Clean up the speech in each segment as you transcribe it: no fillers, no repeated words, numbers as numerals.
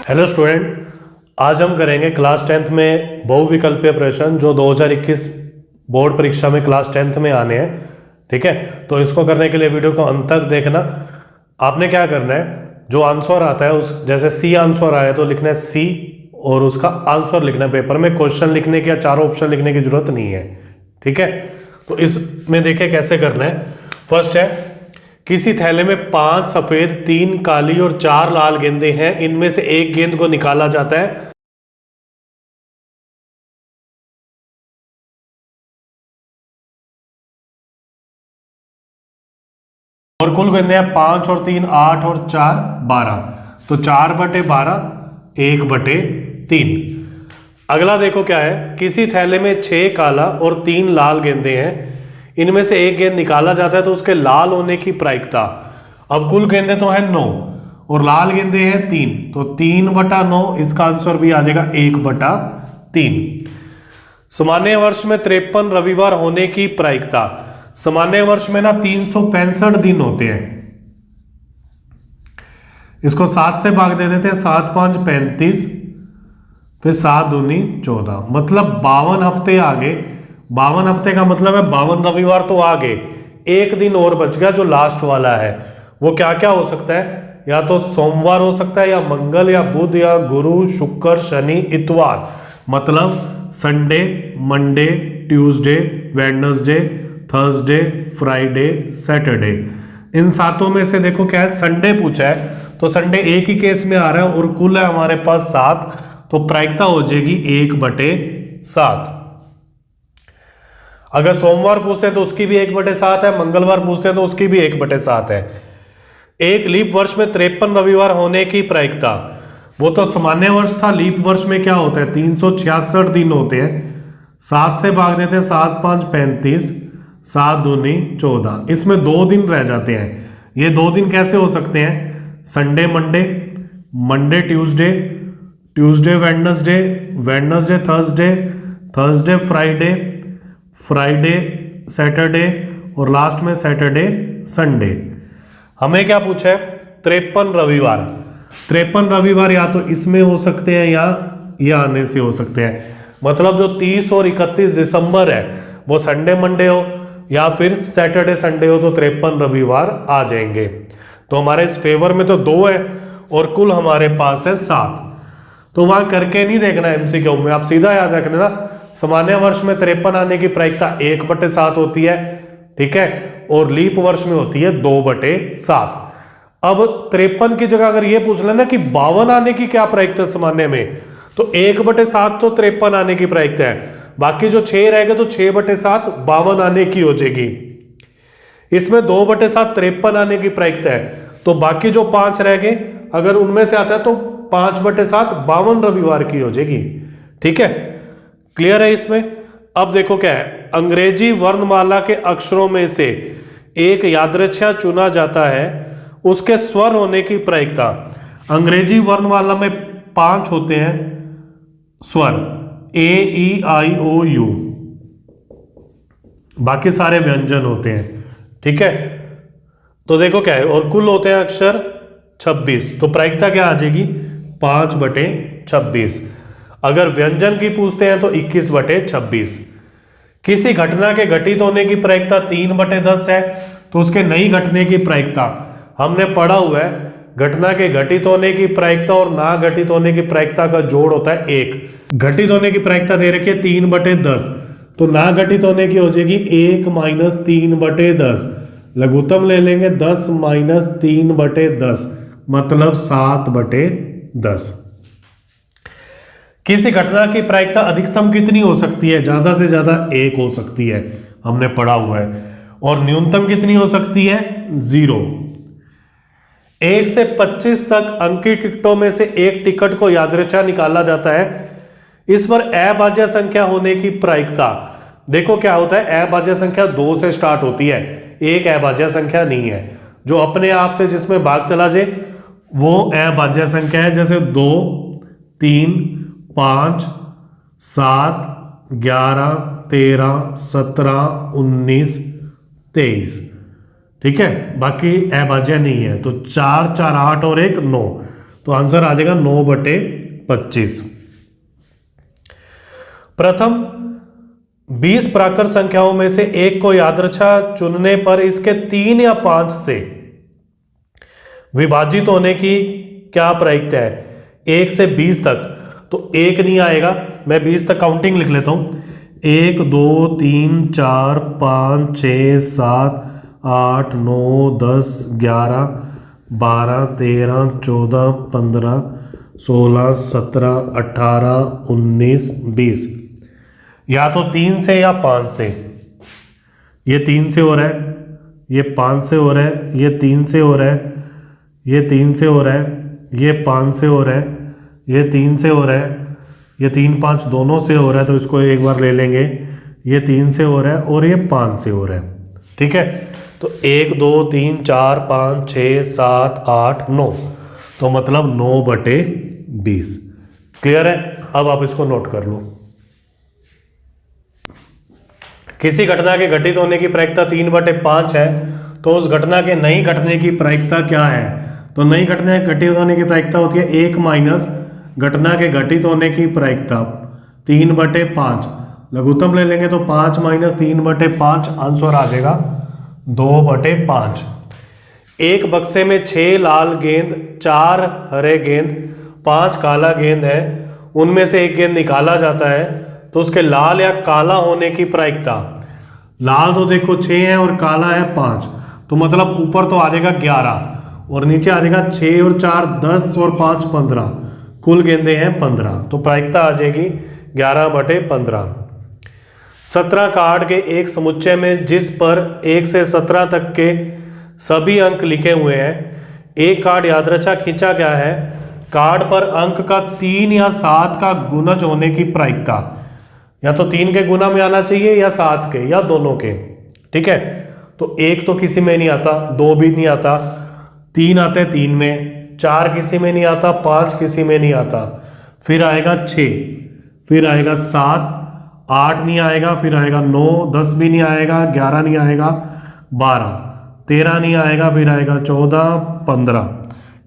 Hello student, आज हम करेंगे क्लास 10th में बहुविकल्पीय प्रश्न जो 2021 बोर्ड परीक्षा में क्लास 10th में आने हैं। ठीक है, तो इसको करने के लिए वीडियो को अंत तक देखना। आपने क्या करना है, जो आंसर आता है उस जैसे सी आंसर आया तो लिखना है सी और उसका आंसर लिखना है। पेपर में क्वेश्चन लिखने की या चारों ऑप्शन लिखने की जरूरत नहीं है। ठीक है, तो इसमें देखें कैसे करना है। फर्स्ट है, किसी थैले में 5 सफेद 3 काली और 4 लाल गेंदें हैं, इनमें से एक गेंद को निकाला जाता है। और कुल गेंदें हैं 5 और 3 8 और 4 12, तो 4/12 1/3। अगला देखो क्या है, किसी थैले में 6 काला और 3 लाल गेंदें हैं, इनमें से एक गेंद निकाला जाता है तो उसके लाल होने की प्रायिकता। अब कुल गेंदें तो है 9 और लाल गेंदें हैं 3, तो 3/9, इसका आंसर भी आ जाएगा 1/3। सामान्य वर्ष में 53 रविवार होने की प्रायिकता। सामान्य वर्ष में ना 365 दिन होते हैं। इसको 7 से भाग दे देते हैं, 7 5 35, फिर 7 दूनी 14, मतलब 52 हफ्ते आगे। 52 हफ्ते का मतलब है 52 रविवार तो आगे, एक दिन और बच गया जो लास्ट वाला है। वो क्या क्या हो सकता है, या तो सोमवार हो सकता है, या मंगल, या बुध, या गुरु, शुक्र, शनि, इतवार, मतलब Sunday, Monday, Tuesday, Wednesday, Thursday, Friday, Saturday. इन सातों में से देखो क्या है, संडे पूछा है तो संडे एक ही केस में आ रहा है और कुल है हमारे पास 7, तो प्रायिकता हो जाएगी 1/7। अगर सोमवार पूछते हैं तो उसकी भी 1/7 है, मंगलवार पूछते हैं तो उसकी भी 1/7 है। एक लीप वर्ष में 53 रविवार होने की प्रायिकता। वो तो सामान्य वर्ष था, लीप वर्ष में क्या होता है, 366 दिन होते हैं। 7 से भाग देते हैं, 7 5 35, 7 दूनी 14, इसमें 2 दिन रह जाते हैं। ये 2 दिन कैसे हो सकते हैं, Sunday Monday, Monday Tuesday, Tuesday Wednesday, Wednesday Thursday, Thursday Friday, Friday Saturday, और लास्ट में सैटरडे संडे। हमें क्या पूछा है, 53 रविवार। 53 रविवार या तो इसमें हो सकते हैं या ये आने से हो सकते हैं। मतलब जो 30 और 31 दिसंबर है वो संडे मंडे हो या फिर सैटरडे संडे हो, तो 53 रविवार आ जाएंगे। तो हमारे इस फेवर में तो 2 है और कुल हमारे पास है 7। तो वहां करके नहीं देखना एमसीक्यू में, आप सीधा याद रखना ना, सामान्य वर्ष में 53 आने की प्रायिकता 1/7 होती है। ठीक है, और लीप वर्ष में होती है 2/7। अब 53 की जगह अगर ये पूछ लेना कि 52 आने की क्या प्रायिकता सामान्य में, तो 1/7 तो 53 आने की प्रायिकता है, बाकी जो 6 रह गए तो 6/7 52 आने की हो जाएगी। इसमें 2/7 53 आने की प्रायिकता है, तो बाकी जो 5 रह गए अगर उनमें से आता है तो 5/7 52 रविवार की हो जाएगी। ठीक है, क्लियर है इसमें। अब देखो क्या है, अंग्रेजी वर्णमाला के अक्षरों में से एक यादृच्छा चुना जाता है, उसके स्वर होने की प्रायिकता। अंग्रेजी वर्णमाला में 5 होते हैं स्वर, ए ई आई ओ यू, बाकी सारे व्यंजन होते हैं। ठीक है, तो देखो क्या है, और कुल होते हैं अक्षर 26, तो प्रायिकता क्या आ जाएगी, 5/26। अगर व्यंजन की पूछते हैं तो 21/26। किसी घटना के घटित होने की प्रायिकता 3/10 है, तो उसके नहीं घटने की प्रायिकता हमने पढ़ा हुआ है, घटना के घटित होने की प्रायिकता और ना घटित होने की प्रायिकता का जोड़ होता है 1। घटित होने की प्रायिकता दे रखी है 3/10, तो ना घटित होने की हो जाएगी 1 - 3/10। लघुत्तम ले लेंगे 10 - 3/10, मतलब 7/10। किसी घटना की प्रायिकता अधिकतम कितनी हो सकती है, ज्यादा से ज्यादा 1 हो सकती है, हमने पढ़ा हुआ है, और न्यूनतम कितनी हो सकती है, 0। 1 से 25 तक अंकित टिकटों में से एक टिकट को यादृच्छा निकाला जाता है, इस पर अभाज्य संख्या होने की प्रायिकता। देखो क्या होता है, अभाज्य संख्या 2 से स्टार्ट होती है, एक अभाज्य संख्या नहीं है। जो अपने आप से जिसमें भाग चला जाए वो अभाज्य संख्या है, जैसे 2 3 5 7 11 13 17 19 23। ठीक है, बाकी अभाज्य नहीं है, तो 4 4 8 और 1 9, तो आंसर आ जाएगा 9/25। प्रथम 20 प्राकृत संख्याओं में से एक को यादृच्छा चुनने पर इसके 3 या 5 से विभाजित होने की क्या प्रायिकता है? 1 से 20 तक, तो 1 नहीं आएगा, मैं 20 तक काउंटिंग लिख लेता हूं। 1 2 3 4 5 6 7 8 9 10 11 12 13 14 15 16 17 18 19 20, या तो 3 से या 5 से। ये 3 से हो रहा है, ये 5 से हो रहा है, ये 3 से हो रहा है, ये 3 से हो रहा है, ये 5 से हो रहा है, ये 3 से हो रहा है, ये 3 5 दोनों से हो रहा है, तो इसको एक बार ले लेंगे। ये 3 से हो रहा है और ये 5 से हो रहा है, ठीक है। तो 1 2 3 4 5 6 7 8 9, तो मतलब 9/20। क्लियर है? अब आप इसको नोट कर लो। किसी घटना के घटित होने की प्रायिकता 3/5 है, तो उस घटना के नहीं घटने की प्रायिकता क्या है? तो नहीं घटना के घटित होने की प्रायिकता होती है 1 माइनस घटना के घटित होने की प्रायिकता 3/5। लघुत्तम ले लेंगे तो 5 माइनस 3/5, आंसर आ जाएगा 2/5। एक बक्से में 6 लाल गेंद, 4 हरे गेंद, 5 काला गेंद है, उनमें से एक गेंद निकाला जाता है, तो उसके लाल या काला होने की प्रायिकता, लाल तो देखो 6 है और काला है 5, तो मतलब ऊपर तो आ जाएगा 11 और नीचे आ जाएगा 6 और 4 10 और 5 15, कुल गेंदे हैं 15, तो प्रायिकता आ जाएगी 11/15। 17 कार्ड के एक समुच्चय में जिस पर 1 से 17 तक के सभी अंक लिखे हुए हैं, एक कार्ड यादृच्छा खींचा गया है, कार्ड पर अंक का 3 या 7 का गुणज होने की प्रायिकता, या तो 3 के गुना में आना चाहिए या 7 के या दोनों के, ठीक है। तो 1 तो किसी में नहीं आता, 2 भी नहीं आता, 3 आते 3 में, 4 किसी में नहीं आता, 5 किसी में नहीं आता, फिर आएगा 6, फिर आएगा 7, 8 नहीं आएगा, फिर आएगा 9, 10 भी नहीं आएगा, 11 नहीं आएगा, 12, 13 नहीं आएगा, फिर आएगा 14, 15,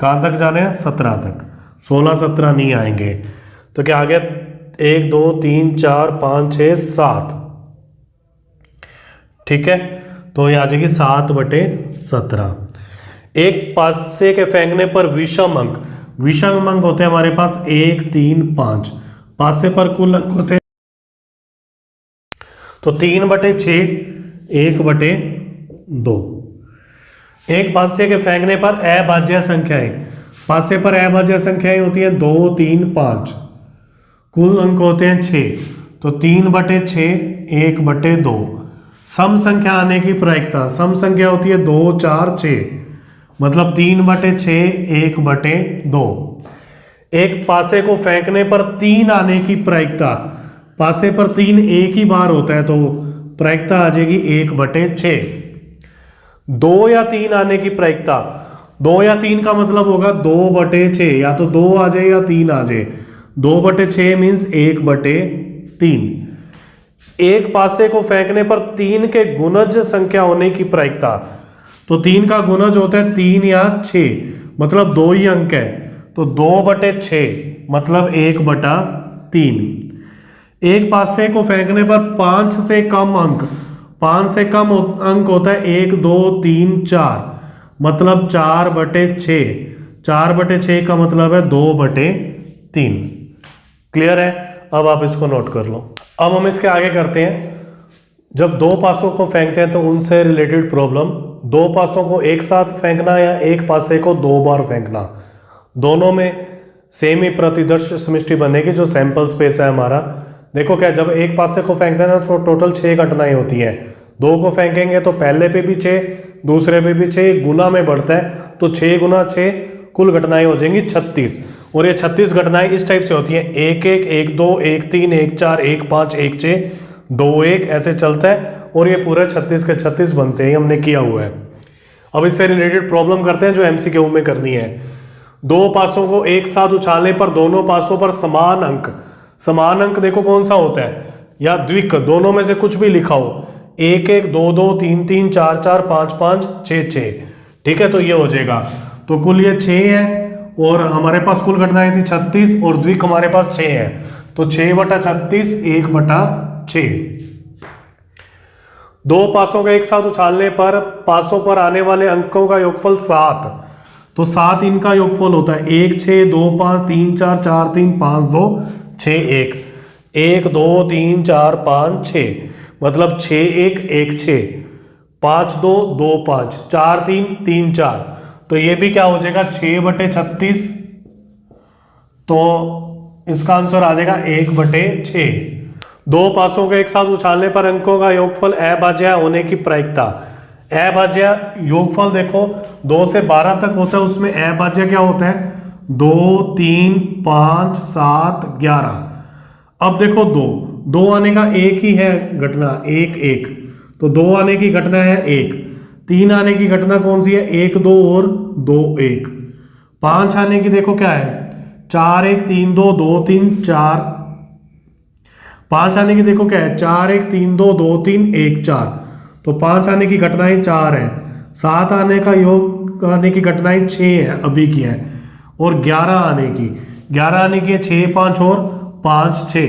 कहाँ तक जाने हैं? 17 तक, 16 17 नहीं आएंगे। तो क्या आ गया? 1 2 3 4 5 6 7, ठीक है। तो ये आ जाएगी 7/17। एक पासे के फेंकने पर विषम अंक, विषम अंक होते हैं हमारे पास 1 3 5, पासे पर कुल अंक होते हैं, तो 3/6 1/2। एक पासे के फेंकने पर अभाज्य संख्याएं, पासे पर अभाज्य संख्याएं होती है 2 3 5, कुल अंक होते हैं 6, तो 3/6 1/2। सम संख्या आने की प्रायिकता, सम संख्या होती है 2 4 6, मतलब 3/6 1/2। एक पासे को फेंकने पर 3 आने की प्रायिकता, पासे पर 3 एक ही बार होता है, तो प्रायिकता आ जाएगी 1/6। 2 या 3 आने की प्रायिकता, 2 या 3 का मतलब होगा 2/6, या तो 2 आ जाए या 3 आ जाए, 2/6 मीन्स 1/3। एक पासे को फेंकने पर 3 के गुणज संख्या होने की प्रायिकता, तो 3 का गुणज होता है 3 या 6, मतलब 2 ही अंक है, तो 2/6 मतलब 1/3। एक पासे को फेंकने पर 5 से कम अंक, 5 से कम अंक होता है 1 2 3 4, मतलब 4/6, 4/6 का मतलब है 2/3। क्लियर है? अब आप इसको नोट कर लो। अब हम इसके आगे करते हैं। जब 2 पासों को फेंकते हैं तो उनसे रिलेटेड प्रॉब्लम, 2 पासों को एक साथ फेंकना या एक पासे को 2 बार फेंकना, दोनों में सेम ही प्रतिदर्श समष्टि बनेगी जो सैंपल स्पेस है हमारा। देखो क्या, जब एक पासे को फेंकते हैं ना तो टोटल 6 घटनाएं होती हैं, 2 को फेंकेंगे तो पहले पे भी 6, दूसरे पे भी 6, गुना में बढ़ता है, तो 6 गुना 6 कुल घटनाएं हो जाएंगी 36। और ये 36 घटनाएं इस टाइप से होती हैं 1 1 1 2 1 3 1 4 1 5 1 6 2 1, ऐसे चलता है, और ये पूरे 36 के 36 बनते हैं, हमने किया हुआ है। अब इससे रिलेटेड प्रॉब्लम करते हैं जो एमसीक्यू में करनी है। 2 पासों को एक साथ उछालने पर दोनों पासों पर समान अंक, समान अंक देखो कौन सा होता है, या द्विक, दोनों में से कुछ भी लिखा हो, 1 1 2 2 3 3 4 4 5 5 6 6, ठीक है। तो ये हो जाएगा, तो कुल ये 6 है और हमारे पास कुल घटनाएं थी 36 और द्विक हमारे पास 6 है, तो 6/36 1/6। दो पासों के एक साथ उछालने पर पासों पर आने वाले अंकों का योगफल 7, तो 7 इनका योगफल होता है 1 6 2 5 3 4 4 3 5 2 6 1 1 2 3 4 5 6, मतलब 6 1 1 6 5 2 2 5 4 3 3 4, तो ये भी क्या हो जाएगा 6/36, तो इसका आंसर आ जाएगा 1/6। दो पासों के एक साथ उछालने पर अंकों का योगफल अभाज्य होने की प्रायिकता। अभाज्य योगफल देखो 2 से 12 तक होता है, उसमें अभाज्य क्या होता है 2 3 5 7 11। अब देखो 2 आने का एक ही है घटना 1 1, तो 2 आने की घटना है 1। 3 आने की घटना कौन सी है 1 2 और 2 1। 5 आने की देखो क्या है 4 1 3 2 2 3 4। 5 आने की देखो क्या है 4 1 3 2 2 3 1 4, तो 5 आने की घटनाएं 4 है। 7 आने का योग आने की घटनाएं 6 है अभी की है, और 11 आने की 6 5 और 5 6,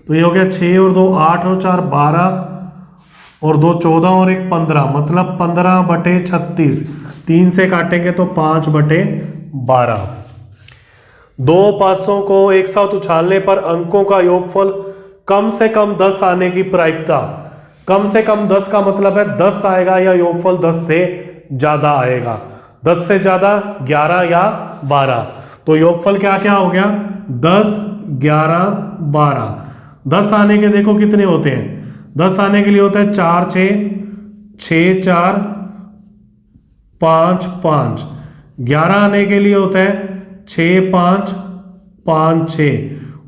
तो ये हो गया 6 और 2 8 और 4 12 और 2 14 और 1 15, मतलब 15/36। 3 से काटेंगे तो 5/12। दो पासों को एक साथ उछालने पर अंकों का योगफल कम से कम 10 आने की प्रायिकता। कम से कम 10 का मतलब है 10 आएगा या योगफल 10 से ज्यादा आएगा। 10 से ज्यादा 11 या 12, तो योगफल क्या क्या हो गया 10 11 12। 10 आने के देखो कितने होते हैं, 10 आने के लिए होता है 4 6 6 4 5 5। 11 आने के लिए होता है 6 5 5 6,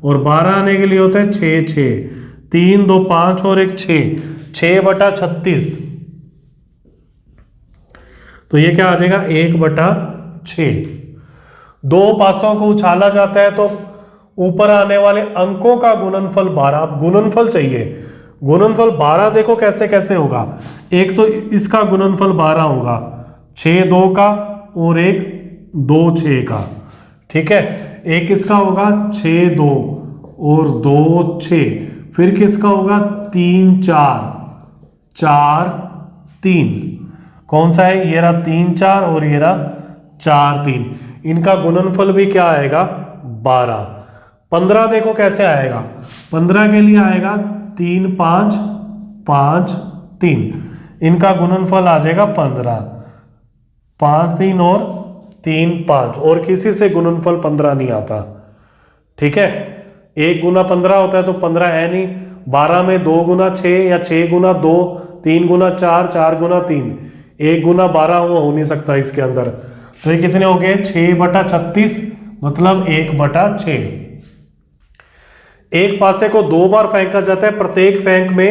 और 12 आने के लिए होता है 6 6 3 2 5 और 1 6, 6/36, तो ये क्या आ जाएगा 1/6। दो पासों को उछाला जाता है तो ऊपर आने वाले अंकों का गुणनफल 12। अब गुणनफल चाहिए, गुणनफल 12 देखो कैसे कैसे होगा। एक तो इसका गुणनफल 12 होगा 6 2 का और एक 2 6 का, ठीक है। एक किसका होगा 6 2 और 2 6, फिर किसका होगा 3 4 4 3, कौन सा है ये रहा 3 4 और ये रहा 4 3। इनका गुणनफल भी क्या आएगा 12। 15 देखो कैसे आएगा, 15 के लिए आएगा 3 5 5 3, इनका गुणनफल आ जाएगा 15। 5 3 और 3 5, और किसी से गुणनफल 15 नहीं आता, ठीक है। 1 गुना 15 होता है तो 15 है नहीं। 12 में 2 गुना 6 या 6 गुना 2, 3 गुना 4, 4 गुना 3, 1 गुना 12 वो हो नहीं सकता इसके अंदर, तो ये कितने हो गए 6/36, मतलब 1/6। एक पासे को 2 बार फेंका जाता है, प्रत्येक फेंक में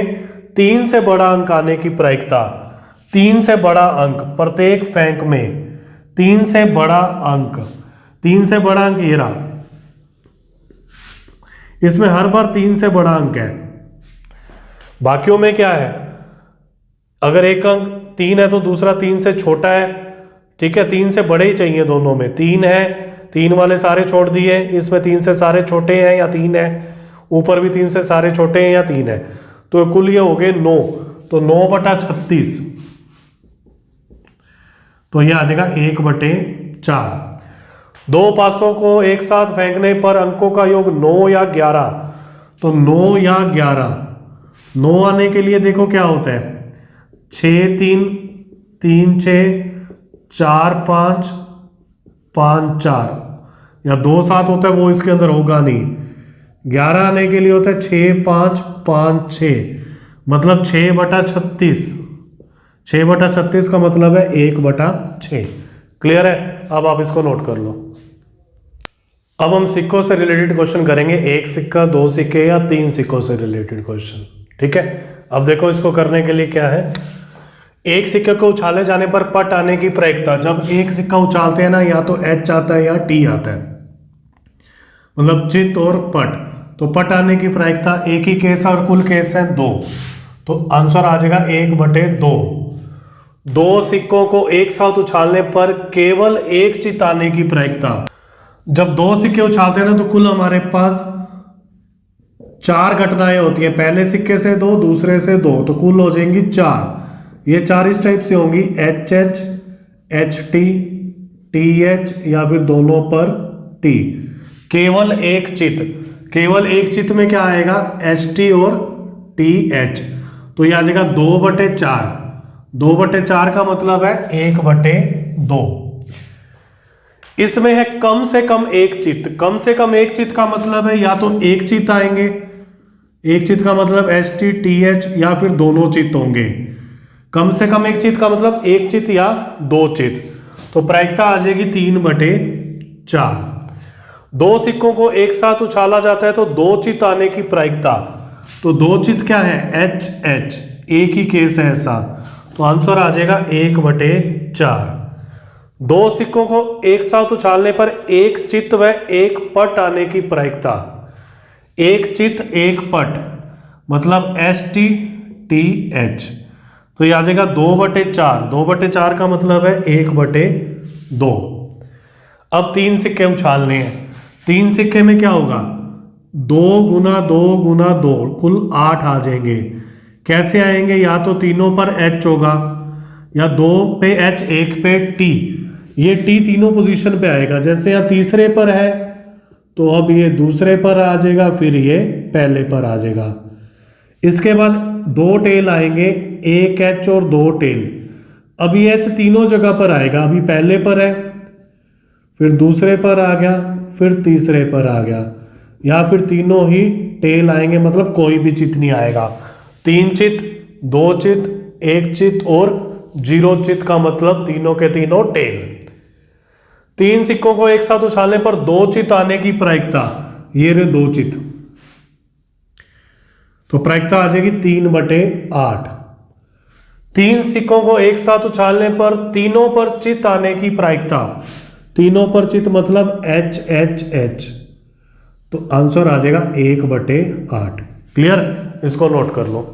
3 से बड़ा अंक आने की प्रायिकता। 3 से बड़ा अंक प्रत्येक फेंक में, 3 से बड़ा अंक, 3 से बड़ा अंक ये रहा, इसमें हर बार 3 से बड़ा अंक है। बाकियों में क्या है, अगर एक अंक 3 है तो दूसरा 3 से छोटा है, ठीक है। 3 से बड़े ही चाहिए दोनों में। 3 है, 3 वाले सारे छोड़ दिए, इसमें 3 से सारे छोटे हैं या 3 है, ऊपर भी 3 से सारे छोटे हैं या 3 है, तो कुल ये हो गए 9, तो 9/36, तो ये आ जाएगा 1/4। दो पासों को एक साथ फेंकने पर अंकों का योग 9 या 11, तो 9 या 11। 9 आने के लिए देखो क्या होता है 6 3 3 6 4 5 5 4, या 2 7 होता है वो इसके अंदर होगा नहीं। 11 आने के लिए होता है 6 5 5 6, मतलब 6/36। 6/36 का मतलब है 1/6। क्लियर है, अब आप इसको नोट कर लो। अब हम सिक्कों से रिलेटेड क्वेश्चन करेंगे, 1 सिक्का 2 सिक्के या 3 सिक्कों से रिलेटेड क्वेश्चन, ठीक है। अब देखो इसको करने के लिए क्या है, एक सिक्के को उछाले जाने पर पट आने की प्रायिकता। जब एक सिक्का उछालते हैं ना, या तो H आता है या T आता है, मतलब चित और पट। तो पट आने की प्रायिकता, एक ही केस है और कुल केस है 2, तो आंसर आ जाएगा 1/2। दो सिक्कों को एक साथ उछालने पर केवल एक चित आने की प्रायिकता। जब 2 सिक्के उछालते हैं ना तो कुल हमारे पास 4 घटनाएं होती हैं, पहले सिक्के से 2, दूसरे से 2, तो कुल हो जाएंगी 4। ये 4 इस टाइप से होंगी, HH, HT, TH या फिर दोनों पर T। केवल एक चित में क्या आएगा, HT और TH, तो ये आ जाएगा 2/4। 2/4 का मतलब है 1/2। इसमें है कम से कम एक चित्त। कम से कम एक चित्त का मतलब है या तो एक चित्त आएंगे, एक चित्त का मतलब HT TH या फिर दोनों चित्त होंगे। कम से कम एक चित्त का मतलब एक चित्त या 2 चित्त, तो प्रायिकता आ जाएगी 3/4। 2 सिक्कों को एक साथ उछाला जाता है तो 2 चित्त आने की प्रायिकता, तो 2 चित्त क्या है, HH, एक ही केस है ऐसा, तो आंसर आ जाएगा 1/4। 2 सिक्कों को एक साथ उछालने पर एक चित्त व एक पट आने की प्रायिकता, एक चित्त एक पट मतलब HT TH, तो ये आ जाएगा 2/4। 2/4 का मतलब है 1/2। अब 3 सिक्के उछालने हैं। 3 सिक्के में क्या होगा, 2 गुना 2 गुना 2, कुल 8 आ जाएंगे। कैसे आएंगे, या तो तीनों पर H होगा, या 2 पे H, 1 पे T। ये T तीनों पोजीशन पे आएगा, जैसे यहाँ तीसरे पर है तो अब ये दूसरे पर आ जाएगा, फिर ये पहले पर आ जाएगा। इसके बाद 2 टेल आएंगे, एक H और 2 टेल। अभी H तीनों जगह पर आएगा, अभी पहले पर है, फिर दूसरे पर आ गया, फिर तीसरे पर आ गया, या फिर तीनों ही टेल आएंगे, मतलब कोई भी चित्त नहीं आएगा। 3 चित्त, 2 चित्त, 1 चित्त और 0 चित्त का मतलब तीनों के तीनों टेल। 3 सिक्कों को एक साथ उछालने पर 2 चित्त आने की प्रायिकता, ये रहे 2 चित्त, तो प्रायिकता आ जाएगी 3/8। 3 सिक्कों को एक साथ उछालने पर तीनों पर चित्त आने की प्रायिकता, तीनों पर चित्त मतलब HHH, तो आंसर आ जाएगा 1/8। क्लियर, इसको नोट कर लो।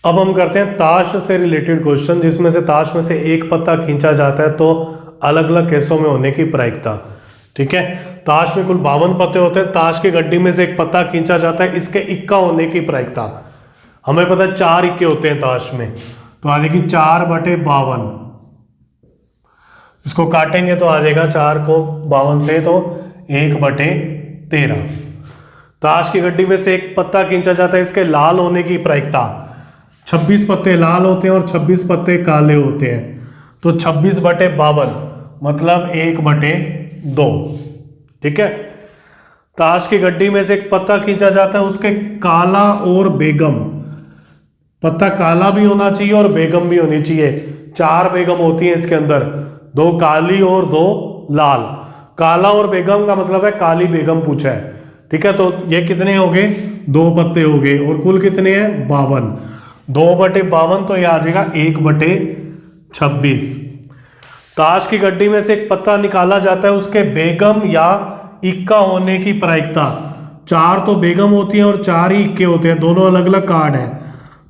अब हम करते हैं ताश से रिलेटेड क्वेश्चन, जिसमें से ताश में से एक पत्ता खींचा जाता है तो अलग अलग केसों में होने की प्रायिकता। ठीक है, ताश में कुल 52 पत्ते होते हैं, ताश की गड्डी में से एक पत्ता खींचा जाता है, इसके इक्का होने की प्रायिकता हमें पता है 4 इक्के होते हैं ताश में, तो आ जाएगी 4/52। इसको काटेंगे तो आ जाएगा 4 को 52 से तो 1/13। ताश की गड्डी में से एक पत्ता खींचा जाता है, इसके लाल होने की प्रायिकता, 26 पत्ते लाल होते हैं और 26 पत्ते काले होते हैं, तो 26/52 मतलब 1/2। ठीक है, ताश की गड्डी में से एक पत्ता खींचा जाता है, उसके काला और बेगम, पत्ता काला भी होना चाहिए और बेगम भी होनी चाहिए। 4 बेगम होती हैं इसके अंदर, 2 काली और 2 लाल। काला और बेगम का मतलब है काली बेगम पूछा है। ठीक है, तो ये कितने हो गए, 2 पत्ते हो गए, और कुल कितने हैं 52। 2/52 तो ये आ जाएगा 1/26। ताश की गड्डी में से एक पत्ता निकाला जाता है, उसके बेगम या इक्का होने की प्रायिकता, 4 तो बेगम होती हैं और 4 ही इक्के होते हैं, दोनों अलग अलग कार्ड हैं,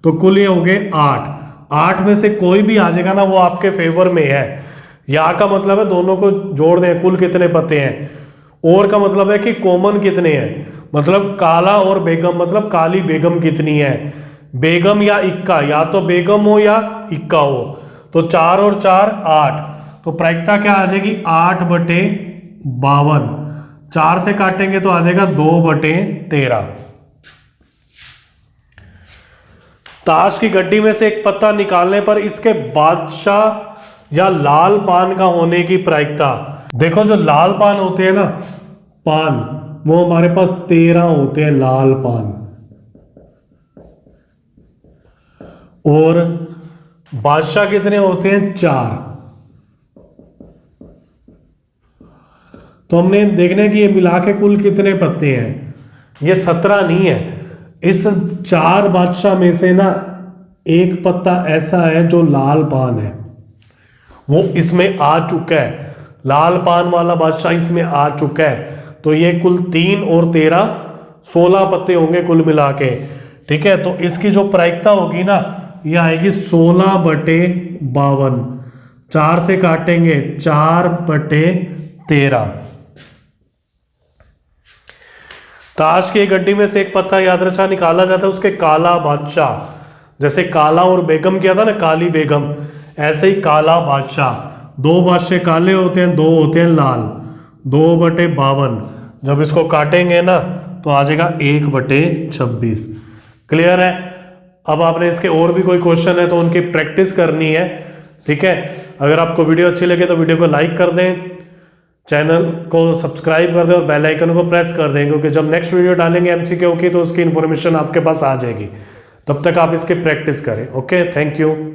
तो कुल ये हो गए 8। 8 में से कोई भी आ जाएगा ना, वो आपके फेवर में है। या का मतलब है दोनों को जोड़ दें, कुल कितने पत्ते हैं। और का मतलब है कि कॉमन कितने हैं, मतलब काला और बेगम, मतलब काली बेगम कितनी है। बेगम या इक्का, या तो बेगम हो या इक्का हो, तो 4 और 4 8, तो प्रायिकता क्या आ जाएगी 8/52। 4 से काटेंगे तो आ जाएगा 2/13। ताश की गड्डी में से एक पत्ता निकालने पर इसके बादशाह या लाल पान का होने की प्रायिकता, देखो जो लाल पान होते हैं ना पान, वो हमारे पास 13 होते हैं लाल पान, और बादशाह कितने होते हैं 4। तो हमने देखने की ये मिला के कुल कितने पत्ते हैं, ये 17 नहीं है। इस 4 बादशाह में से ना एक पत्ता ऐसा है जो लाल पान है, वो इसमें आ चुका है, लाल पान वाला बादशाह इसमें आ चुका है, तो ये कुल 3 और 13 16 पत्ते होंगे कुल मिला के। ठीक है, तो इसकी जो प्रायिकता होगी ना, ये आएगी 16/52। 4 से काटेंगे 4/13। ताश की एक गड्डी में से एक पत्ता याद रचा निकाला जाता है उसके काला बादशाह। जैसे काला और बेगम किया था ना, काली बेगम, ऐसे ही काला बादशाह। 2 बादशाह काले होते हैं, 2 होते हैं लाल। 2/52 जब इसको काटेंगे ना तो आ जाएगा 1/26। क्लियर है। अब आपने इसके और भी कोई क्वेश्चन है तो उनकी प्रैक्टिस करनी है, ठीक है। अगर आपको वीडियो अच्छी लगे तो वीडियो को लाइक कर दें, चैनल को सब्सक्राइब कर दें और बेल आइकन को प्रेस कर दें, क्योंकि जब नेक्स्ट वीडियो डालेंगे एमसीक्यू की तो उसकी इन्फॉर्मेशन आपके पास आ जाएगी। तब तक आप इसकी प्रैक्टिस करें। Okay, thank you.